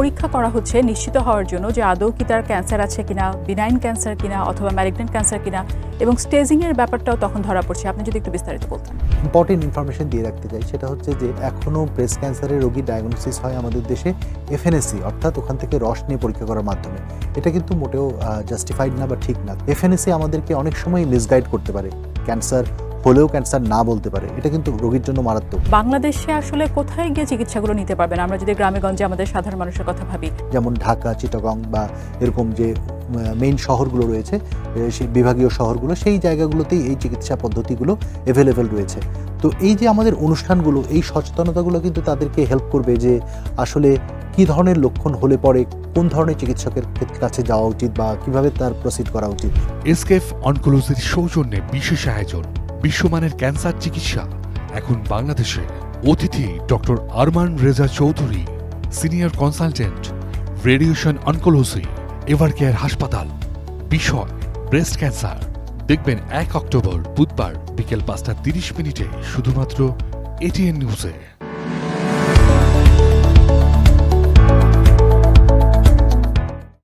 পরীক্ষা করা হচ্ছে নিশ্চিত হওয়ার জন্য যে আদৌ কি তার ক্যান্সার আছে কিনা, বিনাইন ক্যান্সার কিনা অথবা ম্যালিগন্যান্ট ক্যান্সার কিনা, এবং স্টেজিংয়ের ব্যাপারটাও তখন ধরা পড়ছে। আপনি যদি একটু বিস্তারিত বলতেন। ইম্পর্টেন্ট ইনফরমেশন দিয়ে রাখতে চাই, সেটা হচ্ছে যে এখনও ব্রেস্ট ক্যান্সারের রোগী ডায়াগনোসিস হয় আমাদের দেশে এফএনএসি অর্থাৎ ওখান থেকে রস নিয়ে পরীক্ষা করার মাধ্যমে। এটা কিন্তু মোটেও জাস্টিফাইড না বা ঠিক না। এফএনএসি আমাদেরকে অনেক সময় মিসগাইড করতে পারে, ক্যান্সার হলেও ক্যান্সার না বলতে পারে, এটা কিন্তু রোগীর জন্য মারাত্মক। বাংলাদেশে আসলে কোথায় গিয়ে চিকিৎসাগুলো নিতে পারবেন আমরা যদি গ্রামে গঞ্জে আমাদের সাধারণ মানুষের কথা ভাবি? যেমন ঢাকা, চিটাগং বা এরকম যে মেইন শহরগুলো রয়েছে, সেই বিভাগীয় শহরগুলো, সেই জায়গাগুলোতেই এই চিকিৎসা পদ্ধতিগুলো অ্যাভেলেবেল রয়েছে। তো এই যে আমাদের অনুষ্ঠানগুলো, এই সচেতনতাগুলো কিন্তু তাদেরকে হেল্প করবে যে আসলে কী ধরনের লক্ষণ হলে পরে কোন ধরনের চিকিৎসকের কাছে যাওয়া উচিত বা কিভাবে তার প্রসিড করা উচিত। এসকেএফ অনকোলজির সৌজন্যে বিশেষ আয়োজন বিশ্বমানের ক্যান্সার চিকিৎসা এখন বাংলাদেশে। অতিথি doctor Arman Reza Chowdhury, senior consultant, radiation oncology, Evercare হাসপাতাল। বিষয় ব্রেস্ট ক্যান্সার। দেখবেন 1 অক্টোবর বুধবার বিকেল 5:30 শুধুমাত্র এটিএন নিউজে।